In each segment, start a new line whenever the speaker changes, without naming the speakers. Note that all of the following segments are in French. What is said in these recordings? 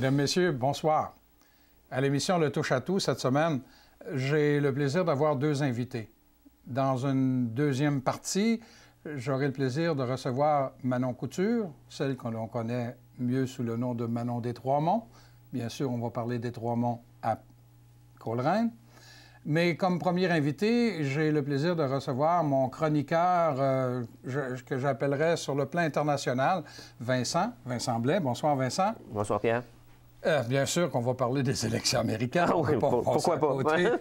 Mesdames, Messieurs, bonsoir. À l'émission Le Touche à tout, cette semaine, j'ai le plaisir d'avoir deux invités. Dans une deuxième partie, j'aurai le plaisir de recevoir Manon Couture, celle que l'on connaît mieux sous le nom de Manon des Trois-Monts. Bien sûr, on va parler des Trois-Monts à Coleraine. Mais comme premier invité, j'ai le plaisir de recevoir mon chroniqueur que j'appellerais sur le plan international, Vincent Blais. Bonsoir, Vincent.
Bonsoir, Pierre.
Bien sûr qu'on va parler des élections américaines.
Ah oui, pourquoi pas?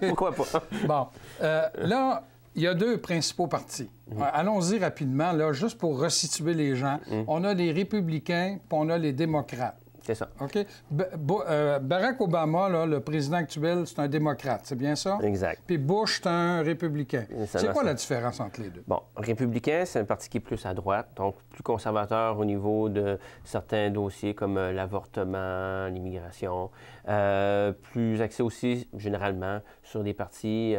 Pourquoi pas?
Bon, là, il y a deux principaux partis. Allons-y rapidement, là, juste pour resituer les gens. On a les républicains, puis on a les démocrates.
C'est ça.
OK? Barack Obama, là, le président actuel, c'est un démocrate, c'est bien ça?
Exact.
Puis Bush, c'est un républicain. C'est quoi la différence entre les deux?
Bon, républicain, c'est un parti qui est plus à droite, donc plus conservateur au niveau de certains dossiers comme l'avortement, l'immigration, plus axé aussi, généralement, sur des partis,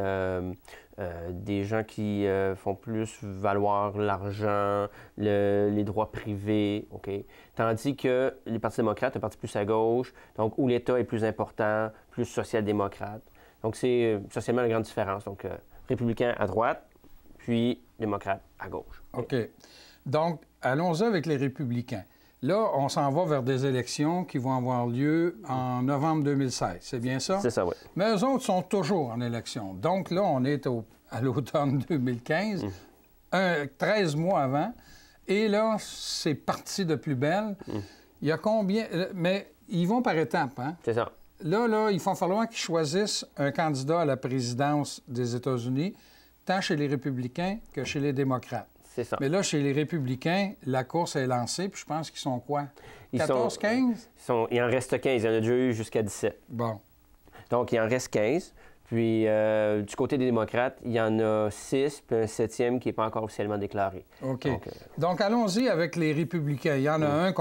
des gens qui font plus valoir l'argent, les droits privés, OK? Tandis que les partis démocrates, un parti plus à gauche, donc où l'État est plus important, plus social-démocrate. Donc, c'est socialement la grande différence. Donc, républicain à droite, puis démocrate à gauche.
OK. Donc, allons-y avec les républicains. Là, on s'en va vers des élections qui vont avoir lieu en novembre 2016. C'est bien ça?
C'est ça, oui.
Mais eux autres sont toujours en élection. Donc là, on est à l'automne 2015, 13 mois avant. Et là, c'est parti de plus belle. Il y a combien... Mais ils vont par étapes, hein?
C'est ça.
Là, il va falloir qu'ils choisissent un candidat à la présidence des États-Unis, tant chez les républicains que chez les démocrates.
C'est ça.
Mais là, chez les républicains, la course est lancée, puis je pense qu'ils sont quoi? 14, 15?
Il en reste 15. Il y en a déjà eu jusqu'à 17.
Bon.
Donc, il en reste 15. Puis, du côté des démocrates, il y en a 6, puis un 7e qui n'est pas encore officiellement déclaré.
OK. Donc allons-y avec les républicains. Il y en a un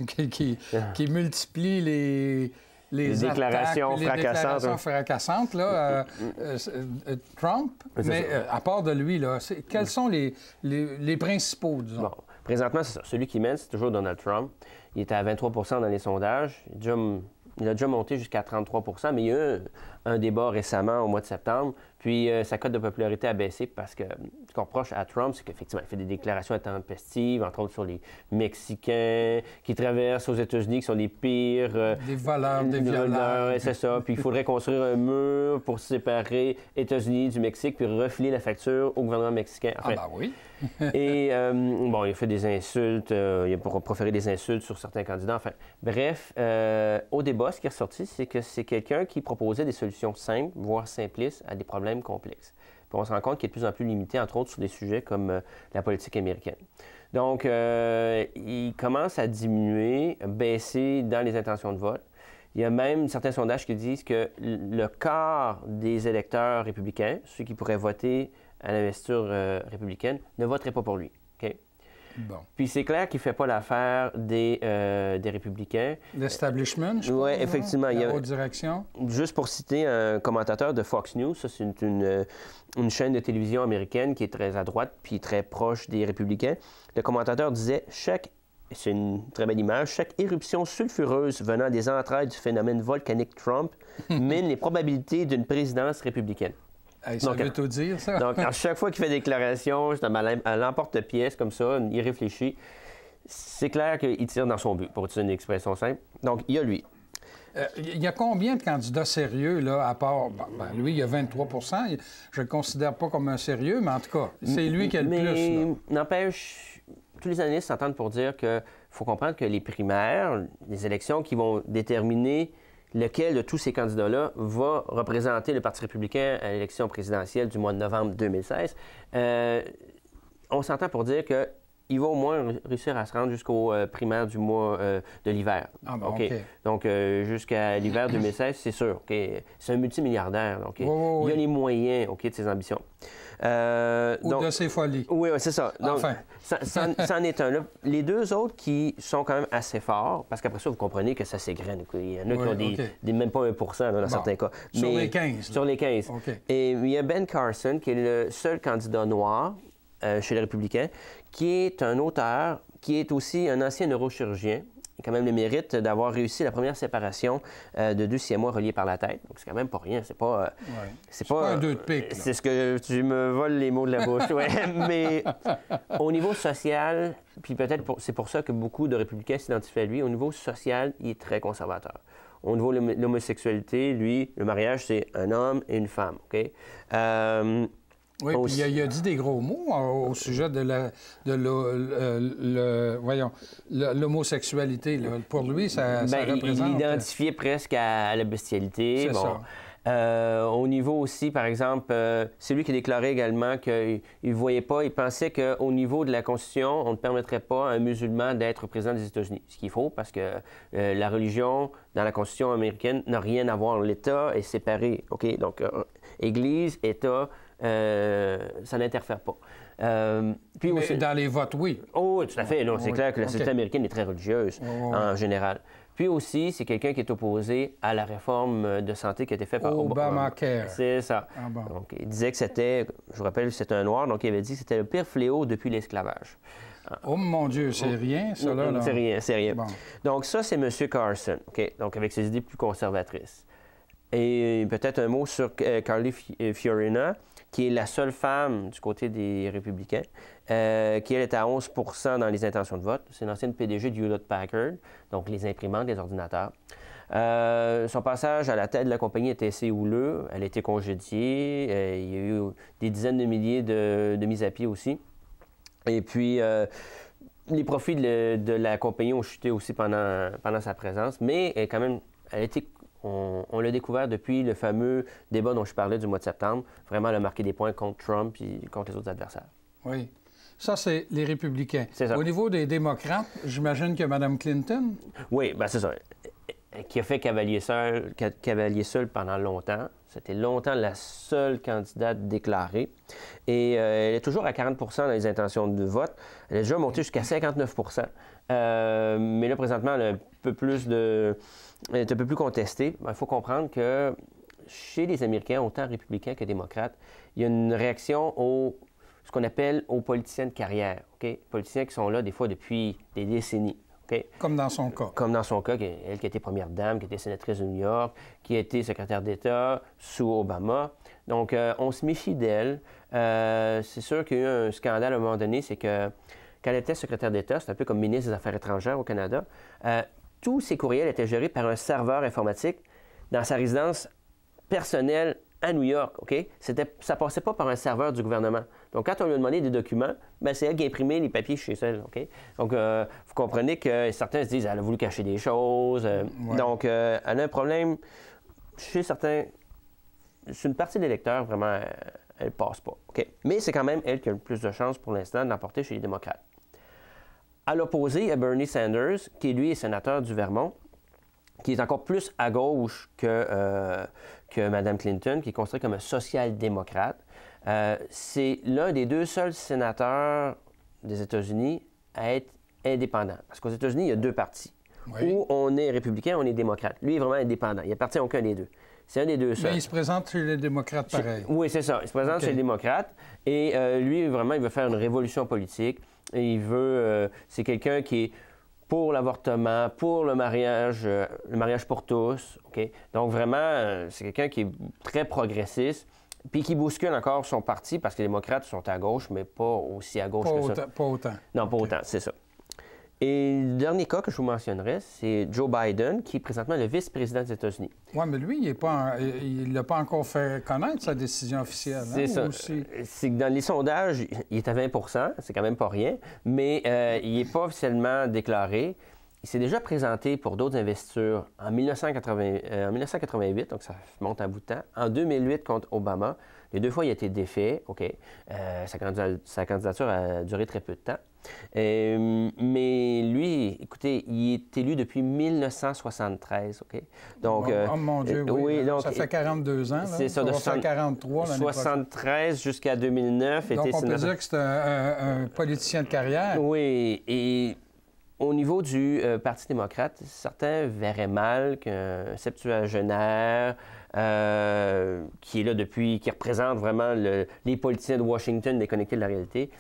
qui multiplie les
déclarations
attaques,
fracassantes.
Fracassantes, là, Trump. Mais à part de lui, là, quels sont les principaux, disons?
Bon, présentement, c'est ça. Celui qui mène, c'est toujours Donald Trump. Il était à 23 dans les sondages. Il a déjà monté jusqu'à 33 mais il y a eu un débat récemment au mois de septembre. Puis sa cote de popularité a baissé parce que ce qu'on reproche à Trump, c'est qu'effectivement, il fait des déclarations intempestives, entre autres sur les Mexicains qui traversent aux États-Unis, qui sont les pires...
des voleurs, des violeurs.
C'est ça. Puis il faudrait construire un mur pour séparer États-Unis du Mexique, puis refiler la facture au gouvernement mexicain. Enfin,
ah ben oui.
Et bon, il a fait des insultes, il a proféré des insultes sur certains candidats. Enfin, bref, au débat, ce qui est ressorti, c'est que c'est quelqu'un qui proposait des solutions simples, voire simplistes, à des problèmes complexes. Puis on se rend compte qu'il est de plus en plus limité, entre autres, sur des sujets comme la politique américaine. Donc, il commence à diminuer, baisser dans les intentions de vote. Il y a même certains sondages qui disent que le quart des électeurs républicains, ceux qui pourraient voter à l'investiture républicaine, ne voteraient pas pour lui. OK?
Bon.
Puis c'est clair qu'il ne fait pas l'affaire des républicains.
L'establishment, je crois.
Oui, effectivement.
La haute direction.
Juste pour citer un commentateur de Fox News, ça c'est une chaîne de télévision américaine qui est très à droite puis très proche des républicains. Le commentateur disait c'est une très belle image. Chaque éruption sulfureuse venant des entrailles du phénomène volcanique Trump mine les probabilités d'une présidence républicaine.
Hey, ça veut tout dire, ça.
Donc, à chaque fois qu'il fait des déclarations, à l'emporte-pièce, comme ça, il réfléchit. C'est clair qu'il tire dans son but, pour utiliser une expression simple. Donc, il y a lui.
Il y a combien de candidats sérieux, là, à part... lui, il y a 23 je ne le considère pas comme un sérieux, mais en tout cas, c'est lui qui a le plus.
Mais n'empêche, tous les analystes s'entendent pour dire qu'il faut comprendre que les primaires, les élections qui vont déterminer lequel de tous ces candidats-là va représenter le Parti républicain à l'élection présidentielle du mois de novembre 2016, on s'entend pour dire qu'il va au moins réussir à se rendre jusqu'aux primaires du mois de l'hiver.
Ah, bon,
OK. Donc, jusqu'à l'hiver 2016, c'est sûr. OK. C'est un multimilliardaire. Donc, il a les moyens de ses ambitions.
Ou de ses folies.
Oui, c'est ça. Donc,
enfin.
ça en est un. Là. Les deux autres qui sont quand même assez forts, parce qu'après ça, vous comprenez que ça s'égrène. Il y en a qui ont même pas 1 dans certains cas.
Sur les 15.
Sur les 15.
Okay.
Et il y a Ben Carson, qui est le seul candidat noir chez les Républicains, qui est un auteur, qui est aussi un ancien neurochirurgien a quand même le mérite d'avoir réussi la première séparation de 2 Siamois reliés par la tête. Donc, c'est quand même pas rien. C'est pas
un 2 de pique.
C'est ce que tu me voles les mots de la bouche. Ouais. Mais au niveau social, puis peut-être c'est pour ça que beaucoup de républicains s'identifient à lui, au niveau social, il est très conservateur. Au niveau de l'homosexualité, lui, le mariage, c'est un homme et une femme. OK?
Oui, puis il a dit des gros mots au sujet de l'homosexualité. Pour lui, ça représente...
Il l'identifiait presque à la bestialité.
C'est ça.
Au niveau aussi, par exemple, c'est lui qui a déclaré également qu'il ne voyait pas, il pensait qu'au niveau de la Constitution, on ne permettrait pas à un musulman d'être président des États-Unis. Ce qu'il faut, parce que la religion, dans la Constitution américaine, n'a rien à voir. L'État est séparé. OK? Donc, Église, État... ça n'interfère pas.
Puis aussi... Mais dans les votes, oui.
Oh, tout à fait. C'est clair que la société américaine est très religieuse en général. Puis aussi, c'est quelqu'un qui est opposé à la réforme de santé qui a été faite par
Obamacare.
C'est ça.
Ah bon.
Donc, il disait que c'était, je vous rappelle, c'était un noir, donc il avait dit que c'était le pire fléau depuis l'esclavage.
Oh mon Dieu, c'est rien, ça, là.
C'est rien.
Bon.
Donc, ça, c'est M. Carson, OK? Donc, avec ses idées plus conservatrices. Et peut-être un mot sur Carly Fiorina, qui est la seule femme du côté des républicains, qui, elle, est à 11 % dans les intentions de vote. C'est l'ancienne PDG de Hewlett-Packard, donc les imprimantes, les ordinateurs. Son passage à la tête de la compagnie était assez houleux. Elle a été congédiée. Il y a eu des dizaines de milliers de mises à pied aussi. Et puis, les profits de la compagnie ont chuté aussi pendant sa présence. Mais quand même, elle a été... On l'a découvert depuis le fameux débat dont je parlais du mois de septembre. Vraiment, elle a marqué des points contre Trump et contre les autres adversaires.
Oui. Ça, c'est les républicains.
C'est ça.
Au niveau des démocrates, j'imagine que Mme Clinton...
Oui, bien c'est ça. Qui a fait cavalier seul pendant longtemps. C'était longtemps la seule candidate déclarée. Et elle est toujours à 40 % dans les intentions de vote. Elle est déjà montée jusqu'à 59 % mais là, présentement, elle a un peu plus elle est un peu plus contestée. Il faut comprendre que chez les Américains, autant républicains que démocrates, il y a une réaction ce qu'on appelle aux politiciens de carrière. OK? Politiciens qui sont là des fois depuis des décennies. Okay.
Comme dans son cas.
Comme dans son cas, elle qui a été première dame, qui a été sénatrice de New York, qui a été secrétaire d'État sous Obama. Donc, on se méfie d'elle. C'est sûr qu'il y a eu un scandale à un moment donné, c'est que quand elle était secrétaire d'État, c'est un peu comme ministre des Affaires étrangères au Canada, tous ses courriels étaient gérés par un serveur informatique dans sa résidence personnelle à New York, OK? Ça passait pas par un serveur du gouvernement. Donc, quand on lui a demandé des documents, bien, c'est elle qui a imprimé les papiers chez elle, OK? Donc, vous comprenez que certains se disent qu'elle a voulu cacher des choses.
Ouais.
Donc, elle a un problème chez certains. Chez une partie des électeurs, vraiment, elle passe pas, OK? Mais c'est quand même elle qui a le plus de chances pour l'instant de l'emporter chez les démocrates. À l'opposé, il y a Bernie Sanders, qui, lui, est sénateur du Vermont, qui est encore plus à gauche que Mme Clinton, qui est considéré comme un social-démocrate. C'est l'un des 2 seuls sénateurs des États-Unis à être indépendant. Parce qu'aux États-Unis, il y a 2 partis.
Oui.
Où on est républicain, on est démocrate. Lui est vraiment indépendant. Il n'appartient à aucun des 2. C'est un des 2 seuls.
Mais il se présente chez les démocrates pareil.
Oui, c'est ça. Il se présente chez les démocrates. Et lui, vraiment, il veut faire une révolution politique. Et il veut... c'est quelqu'un qui est pour l'avortement, pour le mariage pour tous. OK? Donc, vraiment, c'est quelqu'un qui est très progressiste, puis qui bouscule encore son parti, parce que les démocrates sont à gauche, mais pas aussi à gauche que ça.
Pas autant.
Non, pas autant, c'est ça. Et le dernier cas que je vous mentionnerai, c'est Joe Biden, qui est présentement le vice-président des États-Unis.
Oui, mais lui, il n'a pas encore fait connaître sa décision officielle.
C'est ça. C'est que dans les sondages, il est à 20 %, c'est quand même pas rien, mais il n'est pas officiellement déclaré. Il s'est déjà présenté pour d'autres investitures en 1988, donc ça monte un bout de temps. En 2008 contre Obama. Les 2 fois, il a été défait. OK. Sa candidature a duré très peu de temps. Mais lui, écoutez, il est élu depuis 1973, OK? Donc,
oh mon Dieu, oui. Donc, ça fait 42 ans.
C'est ça, de
43 l'année
73 jusqu'à 2009.
Donc, on peut dire que c'est un politicien de carrière.
Oui, et au niveau du Parti démocrate, certains verraient mal qu'un septuagénaire qui est là depuis, qui représente vraiment les politiciens de Washington déconnectés de la réalité,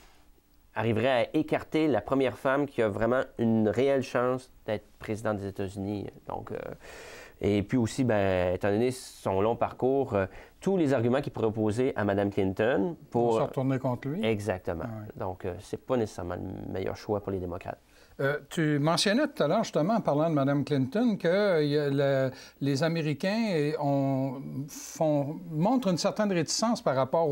arriverait à écarter la première femme qui a vraiment une réelle chance d'être présidente des États-Unis. Donc, et puis aussi, bien, étant donné son long parcours, tous les arguments qu'il pourrait opposer à Mme Clinton
pour se retourner contre lui.
Exactement.
Ah ouais.
Donc, c'est pas nécessairement le meilleur choix pour les démocrates.
Tu mentionnais tout à l'heure, justement, en parlant de Mme Clinton, que les Américains montrent une certaine réticence par rapport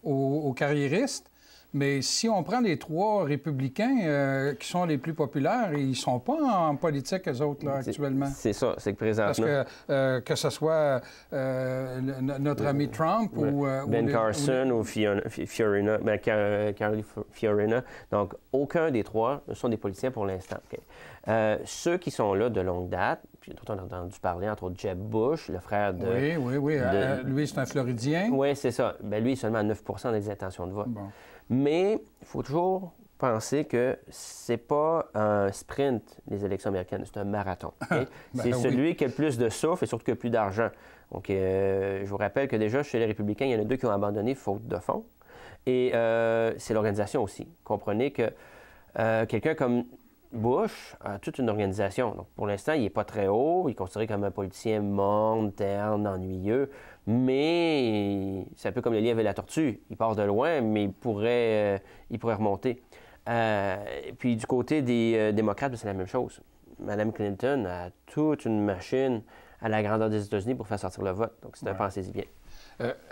aux carriéristes. Mais si on prend les 3 républicains qui sont les plus populaires, ils ne sont pas en politique, eux autres, là, actuellement.
C'est ça, c'est que présentement...
Parce que ce soit notre ami Trump ou...
Ben Carson ou Fiorina. Ben, Carly Fiorina. Donc, aucun des 3 ne sont des politiciens pour l'instant. Okay. Ceux qui sont là de longue date, puis dont on a entendu parler, entre autres Jeb Bush, le frère de...
Oui. Lui, c'est un Floridien.
Oui, c'est ça. Ben, lui, seulement 9 des intentions de vote.
Bon.
Mais il faut toujours penser que c'est pas un sprint, les élections américaines, c'est un marathon. Okay? C'est celui qui a le plus de souffle et surtout qui a le plus d'argent. Donc, je vous rappelle que déjà, chez les républicains, il y en a 2 qui ont abandonné faute de fonds. Et c'est l'organisation aussi. Comprenez que quelqu'un comme Bush a toute une organisation. Donc, pour l'instant, il n'est pas très haut. Il est considéré comme un politicien morne, terne, ennuyeux. Mais c'est un peu comme le lièvre et la tortue. Il part de loin, mais il pourrait remonter. Puis du côté des démocrates, c'est la même chose. Mme Clinton a toute une machine à la grandeur des États-Unis pour faire sortir le vote. Donc, c'est un pensez-y bien.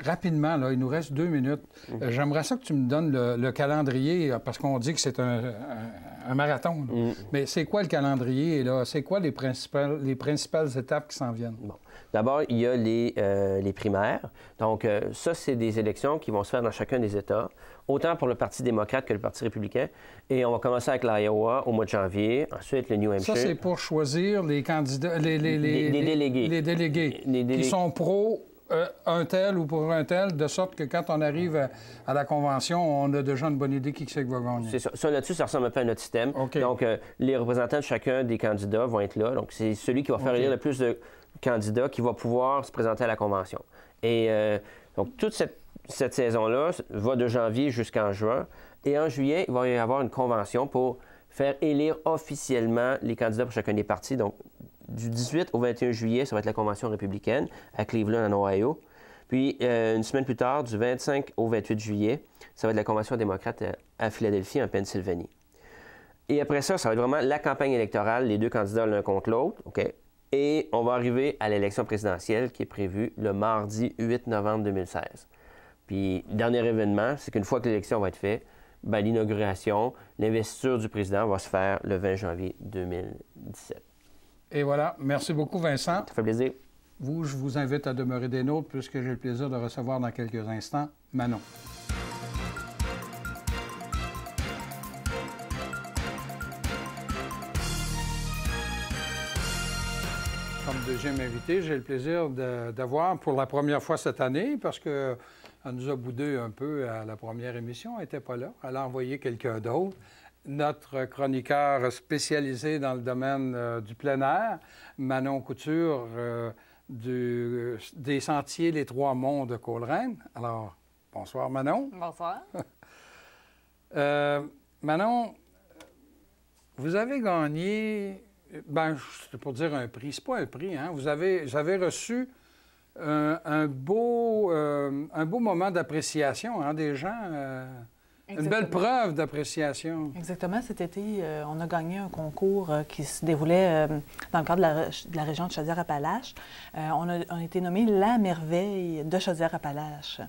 Rapidement, là, il nous reste 2 minutes. J'aimerais ça que tu me donnes le calendrier, parce qu'on dit que c'est un marathon. Mais c'est quoi le calendrier? C'est quoi les principales étapes qui s'en viennent?
Bon. D'abord, il y a les primaires. Donc, ça, c'est des élections qui vont se faire dans chacun des États, autant pour le Parti démocrate que le Parti républicain. Et on va commencer avec l'Iowa au mois de janvier, ensuite le New Hampshire.
Ça, c'est pour choisir les candidats, les délégués. Les délégués qui sont pro un tel ou pour un tel, de sorte que quand on arrive à la convention, on a déjà une bonne idée qui c'est qui va gagner.
C'est ça. Ça, là-dessus, ça ressemble un peu à notre système.
Okay.
Donc, les représentants de chacun des candidats vont être là. Donc, c'est celui qui va faire élire le plus de candidats qui va pouvoir se présenter à la convention. Et donc, toute cette saison-là va de janvier jusqu'en juin. Et en juillet, il va y avoir une convention pour faire élire officiellement les candidats pour chacun des partis. Donc, du 18 au 21 juillet, ça va être la convention républicaine à Cleveland, en Ohio. Puis, une semaine plus tard, du 25 au 28 juillet, ça va être la convention démocrate à Philadelphie, en Pennsylvanie. Et après ça, ça va être vraiment la campagne électorale, les 2 candidats l'un contre l'autre. OK? Et on va arriver à l'élection présidentielle qui est prévue le mardi 8 novembre 2016. Puis, le dernier événement, c'est qu'une fois que l'élection va être faite, bien, l'inauguration, l'investiture du président va se faire le 20 janvier 2017.
Et voilà. Merci beaucoup, Vincent.
Ça fait plaisir.
Je vous invite à demeurer des nôtres puisque j'ai le plaisir de recevoir dans quelques instants Manon. Comme deuxième invité, j'ai le plaisir d'avoir pour la première fois cette année, parce qu'elle nous a boudé un peu à la première émission, elle n'était pas là, elle a envoyé quelqu'un d'autre. Notre chroniqueur spécialisé dans le domaine du plein air, Manon Couture, des Sentiers Les Trois Monts de Coleraine. Alors, bonsoir Manon.
Bonsoir.
Manon, vous avez gagné, c'est pour dire un prix, c'est pas un prix, hein? Vous avez reçu un beau moment d'appréciation, hein, des gens. Une belle preuve d'appréciation.
Exactement. Cet été, on a gagné un concours qui se déroulait dans le cadre de la région de Chaudière-Appalaches. On a été nommé La Merveille de Chaudière-Appalaches.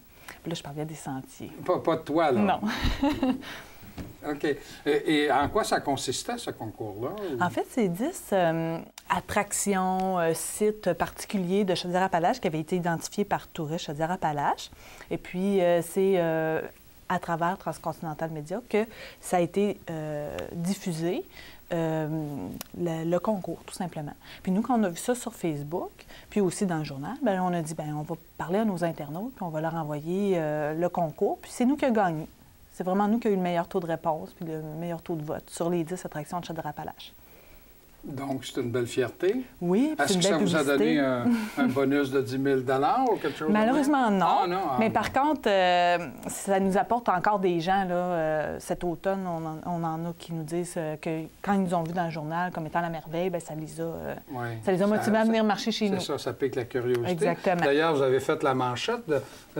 Puis là, je parlais des sentiers.
Pas de toi, là?
Non.
OK. Et en quoi ça consistait, ce concours-là? Ou...
En fait, c'est 10 attractions, sites particuliers de Chaudière-Appalaches qui avaient été identifiés par Touristes Chaudière-Appalaches. Et puis, c'est... à travers Transcontinental Média, que ça a été diffusé, le concours, tout simplement. Puis nous, quand on a vu ça sur Facebook, puis aussi dans le journal, bien, on a dit, bien, on va parler à nos internautes, puis on va leur envoyer le concours, puis c'est nous qui avons gagné. C'est vraiment nous qui avons eu le meilleur taux de réponse, puis le meilleur taux de vote sur les 10 attractions de Chaudière-Appalaches.
Donc, c'est une belle fierté.
Oui, puis c'est
Est-ce
une
que ça
belle
vous a
publicité.
donné un bonus de 10 000 ou quelque chose?
Malheureusement, non.
Ah, non.
Mais par contre, ça nous apporte encore des gens. Là, cet automne, on en a qui nous disent que quand ils nous ont vus dans le journal comme étant la merveille, bien, ça les a motivés à venir marcher chez nous.
C'est ça, ça pique la curiosité.
Exactement.
D'ailleurs, vous avez fait la manchette.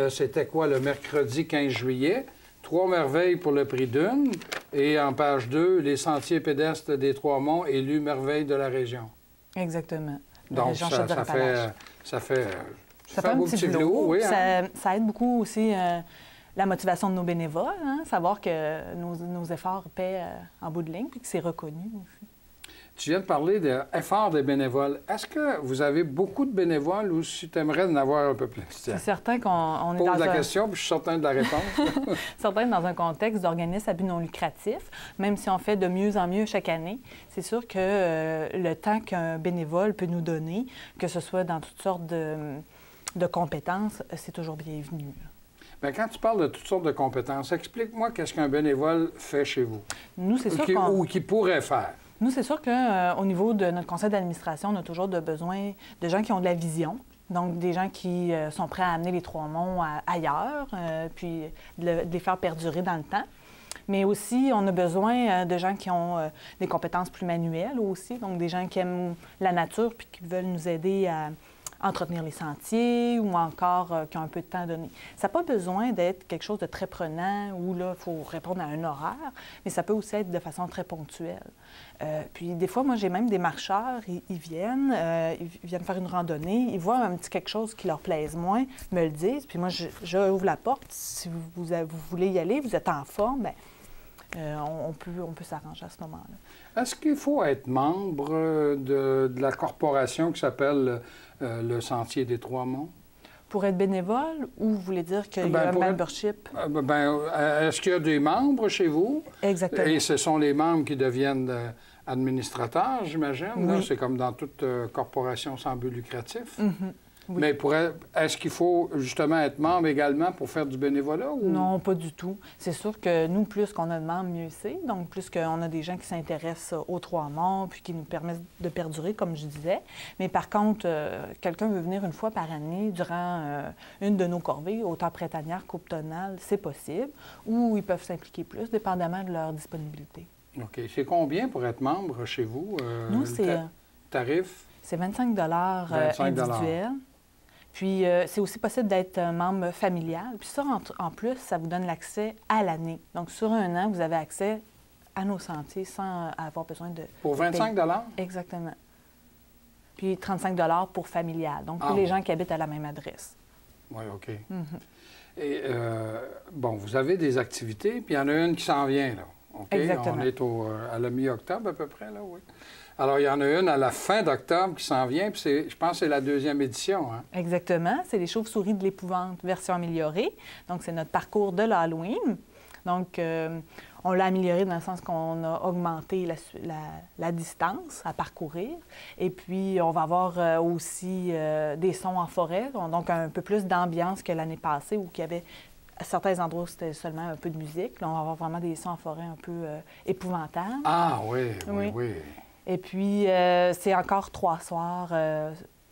C'était quoi, le mercredi 15 juillet? 3 merveilles pour le prix d'une. Et en page 2, les sentiers pédestres des Trois-Monts élus merveilles de la région.
Exactement.
Donc, ça fait
un
beau
petit
velours, oui. Hein?
Ça aide beaucoup aussi la motivation de nos bénévoles, hein? Savoir que nos efforts paient en bout de ligne, puis que c'est reconnu aussi.
Tu viens de parler d'efforts des bénévoles. Est-ce que vous avez beaucoup de bénévoles ou si tu aimerais en avoir un peu plus?
C'est certain qu'on est
pose la question, puis je suis certain de la réponse.
Certain dans un contexte d'organisme à but non lucratif, même si on fait de mieux en mieux chaque année, c'est sûr que le temps qu'un bénévole peut nous donner, que ce soit dans toutes sortes de compétences, c'est toujours bienvenu.
Bien, quand tu parles de toutes sortes de compétences, explique-moi qu'est-ce qu'un bénévole fait chez vous.
Nous, c'est sûr
ou qu'il pourrait faire.
Nous, c'est sûr qu'au niveau de notre conseil d'administration, on a toujours besoin de gens qui ont de la vision. Donc, des gens qui sont prêts à amener les Trois-Monts ailleurs, puis de les faire perdurer dans le temps. Mais aussi, on a besoin de gens qui ont des compétences plus manuelles aussi, donc des gens qui aiment la nature puis qui veulent nous aider à entretenir les sentiers ou encore qui ont un peu de temps à donner. Ça n'a pas besoin d'être quelque chose de très prenant où là, il faut répondre à un horaire, mais ça peut aussi être de façon très ponctuelle. Puis des fois, moi, j'ai même des marcheurs, ils viennent faire une randonnée, ils voient un petit quelque chose qui leur plaise moins, me le disent, puis moi, je ouvre la porte. Si vous voulez y aller, vous êtes en forme, bien, on peut s'arranger à ce moment-là.
Est-ce qu'il faut être membre de la corporation qui s'appelle le Sentier des Trois-Monts?
Pour être bénévole ou vous voulez dire qu'il y a un membership?
Est-ce qu'il y a des membres chez vous?
Exactement.
Et ce sont les membres qui deviennent administrateurs, j'imagine?
Oui.
C'est comme dans toute corporation sans but lucratif.
Mm-hmm. Oui.
Mais est-ce qu'il faut justement être membre également pour faire du bénévolat? Ou...
Non, pas du tout. C'est sûr que nous, plus qu'on a de membres, mieux c'est. Donc, plus qu'on a des gens qui s'intéressent aux Trois-Monts puis qui nous permettent de perdurer, comme je disais. Mais par contre, quelqu'un veut venir une fois par année durant une de nos corvées, autant printanière qu'automnale, c'est possible. Ou ils peuvent s'impliquer plus, dépendamment de leur disponibilité.
OK. C'est combien pour être membre chez vous?
Nous, c'est...
Tarif?
C'est 25 individuels. Puis, c'est aussi possible d'être membre familial. Puis ça, en plus, ça vous donne l'accès à l'année. Donc, sur un an, vous avez accès à nos sentiers sans avoir besoin de...
Pour 25
Exactement. Puis 35 pour familial. Donc, pour les gens qui habitent à la même adresse.
Oui, OK.
Mm-hmm.
Et, bon, vous avez des activités, puis il y en a une qui s'en vient, là. OK?
Exactement.
On est à la mi-octobre, à peu près, là, oui. Alors, il y en a une à la fin d'octobre qui s'en vient, puis je pense que c'est la 2e édition. Hein?
Exactement. C'est les chauves-souris de l'épouvante, version améliorée. Donc, c'est notre parcours de l'Halloween. Donc, on l'a amélioré dans le sens qu'on a augmenté la distance à parcourir. Et puis, on va avoir aussi des sons en forêt, donc un peu plus d'ambiance que l'année passée où il y avait... À certains endroits où c'était seulement un peu de musique. Là, on va avoir vraiment des sons en forêt un peu épouvantables.
Ah oui, oui, oui.
Et puis, c'est encore 3 soirs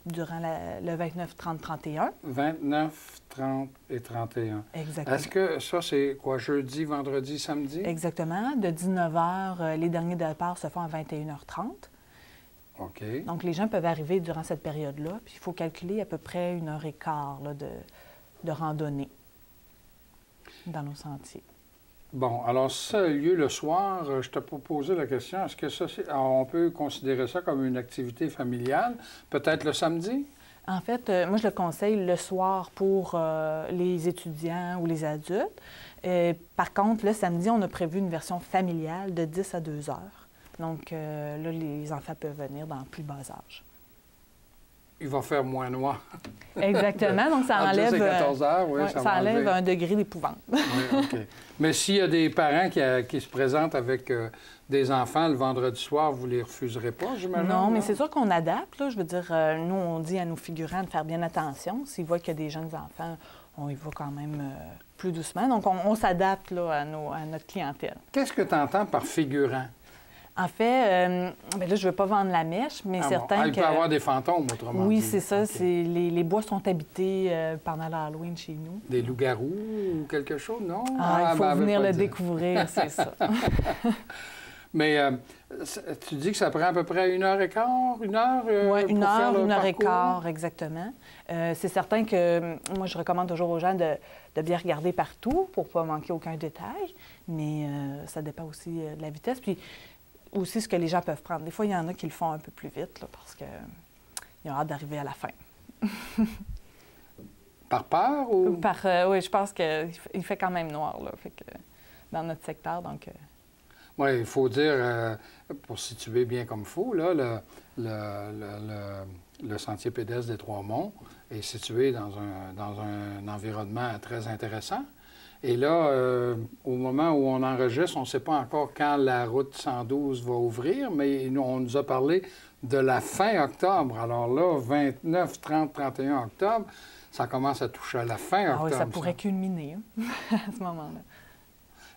durant le 29, 30, 31.
29, 30 et 31.
Exactement.
Est-ce que ça, c'est quoi, jeudi, vendredi, samedi?
Exactement. De 19h, les derniers départs se font à 21h30.
OK.
Donc, les gens peuvent arriver durant cette période-là. Puis, il faut calculer à peu près 1h15 là, de randonnée dans nos sentiers.
Bon, alors si ça a lieu le soir, je t'ai posé la question, est-ce que ça, on peut considérer ça comme une activité familiale, peut-être le samedi?
En fait, moi, je le conseille le soir pour les étudiants ou les adultes. Par contre, le samedi, on a prévu une version familiale de 10 à 2 heures. Donc, là, les enfants peuvent venir dans plus bas âge.
Il va faire moins noir.
Exactement. Donc, ça enlève,
10 et 14 heures, oui,
ça enlève un degré d'épouvante.
Oui, OK. Mais s'il y a des parents qui se présentent avec des enfants le vendredi soir, vous ne les refuserez pas, j'imagine?
Non, mais c'est sûr qu'on adapte. Là. Je veux dire, nous, on dit à nos figurants de faire bien attention. S'ils voient qu'il y a des jeunes enfants, on y va quand même plus doucement. Donc, on s'adapte là, à notre clientèle.
Qu'est-ce que tu entends par figurant?
En fait, ben là, je ne veux pas vendre la mèche, mais certain
il
que...
peut y avoir des fantômes, autrement dit.
Oui, c'est ça.
OK.
Les bois sont habités pendant l'Halloween chez nous.
Des loups-garous ou quelque chose, non?
Il faut
ben,
venir
pas
le
dire.
découvrir, c'est ça.
Mais tu dis que ça prend à peu près 1h15, 1 heure?
Oui,
pour
1
faire
heure,
le
1 heure et
parcours?
quart, exactement. C'est certain que moi, je recommande toujours aux gens de bien regarder partout pour ne pas manquer aucun détail, mais ça dépend aussi de la vitesse. Puis aussi ce que les gens peuvent prendre. Des fois, il y en a qui le font un peu plus vite là, parce qu'ils ont hâte d'arriver à la fin.
Par peur ou?
Oui, je pense qu'il fait quand même noir là, fait que, dans notre secteur. Donc,
Oui, il faut dire, pour situer bien comme il faut, là, le sentier pédestre des Trois-Monts est situé dans un environnement très intéressant. Et là, au moment où on enregistre, on ne sait pas encore quand la route 112 va ouvrir, mais on nous a parlé de la fin octobre. Alors là, 29, 30, 31 octobre, ça commence à toucher à la fin octobre.
oui, ça pourrait culminer à ce moment-là.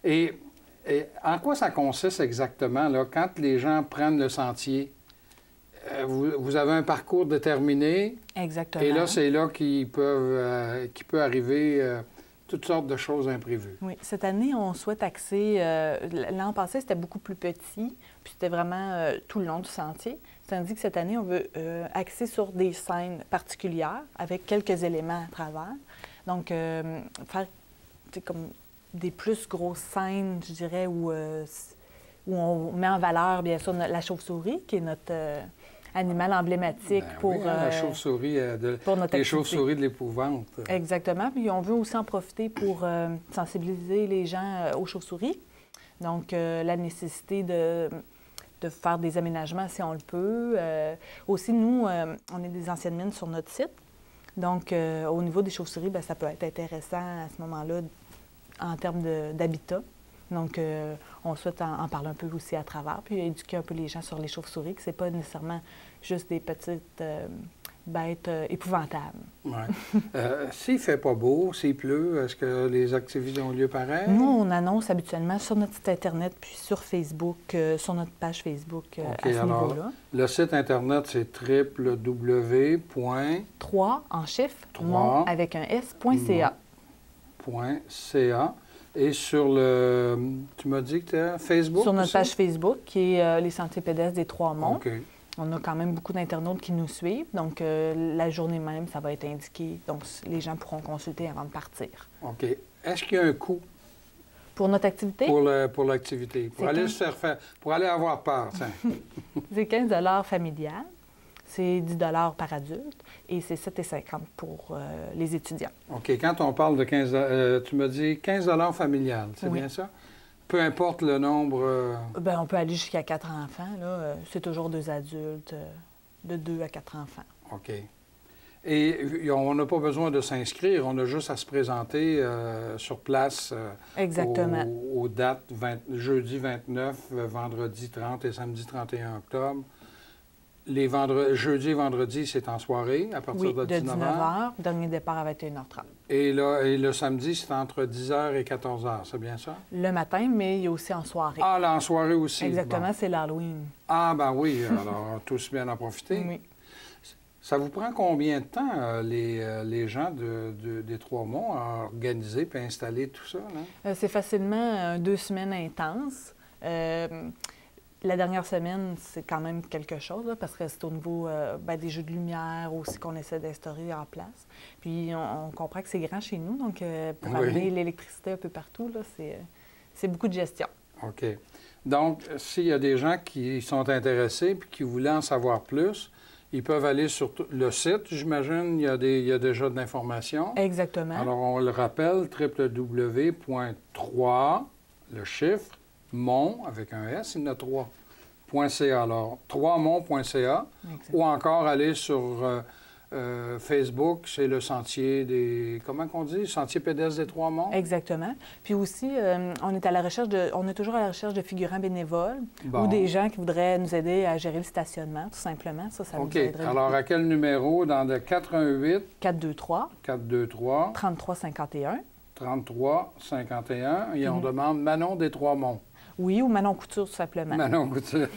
Et en quoi ça consiste exactement, là, quand les gens prennent le sentier? Vous avez un parcours déterminé.
Exactement.
Et là, c'est là qu'il peut arriver toutes sortes de choses imprévues.
Oui. Cette année, on souhaite axer... L'an passé, c'était beaucoup plus petit, puis c'était vraiment tout le long du sentier. Tandis que cette année, on veut axer sur des scènes particulières avec quelques éléments à travers. Donc, faire comme des plus grosses scènes, je dirais, où on met en valeur, bien sûr, la chauve-souris, qui est notre animal emblématique pour...
Oui, la chauve-souris, les chauves-souris de l'épouvante.
Exactement. Puis on veut aussi en profiter pour sensibiliser les gens aux chauves-souris. Donc, la nécessité de faire des aménagements si on le peut. Aussi, nous, on est des anciennes mines sur notre site. Donc, au niveau des chauves-souris, bien, ça peut être intéressant à ce moment-là en termes d'habitat. Donc, on souhaite en parler un peu aussi à travers, puis éduquer un peu les gens sur les chauves-souris, que ce n'est pas nécessairement juste des petites bêtes épouvantables.
Oui. S'il ne fait pas beau, s'il pleut, est-ce que les activités ont lieu pareil?
Nous, on annonce habituellement sur notre site Internet, puis sur Facebook, sur notre page Facebook à ce niveau-là.
Le site Internet, c'est www.
3 en chiffre, mont avec un s.ca.
.ca. Et sur le... Tu m'as dit que tu es Facebook?
Sur notre
aussi?
page Facebook, qui est les Sentiers pédestres des Trois-Monts.
OK.
On a quand même beaucoup d'internautes qui nous suivent. Donc, la journée même, ça va être indiqué. Donc, les gens pourront consulter avant de partir.
OK. Est-ce qu'il y a un coût
pour notre activité?
Pour l'activité. Pour aller se faire... Pour aller avoir peur, tiens.
C'est 15 familial. C'est 10 par adulte. Et c'est 7,50 pour les étudiants.
OK. Quand on parle de 15 tu m'as dit 15 familial, c'est bien ça? Peu importe le nombre...
Bien, on peut aller jusqu'à 4 enfants. Là. C'est toujours 2 adultes, de 2 à 4 enfants.
OK. Et on n'a pas besoin de s'inscrire, on a juste à se présenter sur place
exactement.
Aux dates jeudi 29, vendredi 30 et samedi 31 octobre. Jeudi et vendredi, c'est en soirée, à partir de 19h.
Dernier départ à 21h30.
Et le samedi, c'est entre 10h et 14h, c'est bien ça?
Le matin, mais il y a aussi en soirée.
Ah, là, en soirée aussi.
Exactement,
bon.
C'est l'Halloween.
Ah, ben oui, alors tous bien en profiter.
Oui.
Ça vous prend combien de temps, les gens des Trois-Monts, à organiser et installer tout ça?
C'est facilement 2 semaines intenses. La dernière semaine, c'est quand même quelque chose, là, parce que c'est au niveau des jeux de lumière aussi qu'on essaie d'instaurer en place. Puis on comprend que c'est grand chez nous, donc pour amener l'électricité un peu partout, là, c'est beaucoup de gestion.
OK. Donc, s'il y a des gens qui sont intéressés et qui voulaient en savoir plus, ils peuvent aller sur le site, j'imagine, il y a déjà de l'information.
Exactement.
Alors, on le rappelle, www.3, le chiffre, mont, avec un S, il y en a 3, .ca. Alors, 3mont.ca, ou encore aller sur Facebook, c'est le sentier des... Comment qu'on dit? Sentier pédestre des Trois-Monts?
Exactement. Puis aussi, on est toujours à la recherche de figurants bénévoles ou des gens qui voudraient nous aider à gérer le stationnement, tout simplement. Ça nous aiderait.
Alors, à quel numéro? Dans le 88...
423.
423.
3351.
3351. Et on demande Manon des Trois-Monts.
Oui, ou Manon Couture, tout simplement.
Manon Couture.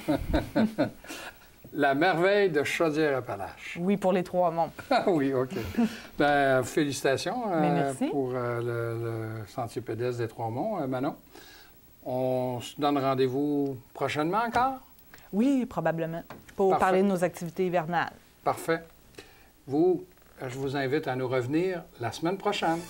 La merveille de Chaudière-Appalaches.
Oui, pour les trois monts.
Ah oui, OK. Bien, félicitations
Merci.
pour le Sentier pédestre des Trois-Monts, Manon. On se donne rendez-vous prochainement encore?
Oui, probablement, pour
Parfait.
parler de nos activités hivernales.
Parfait. Vous, je vous invite à nous revenir la semaine prochaine.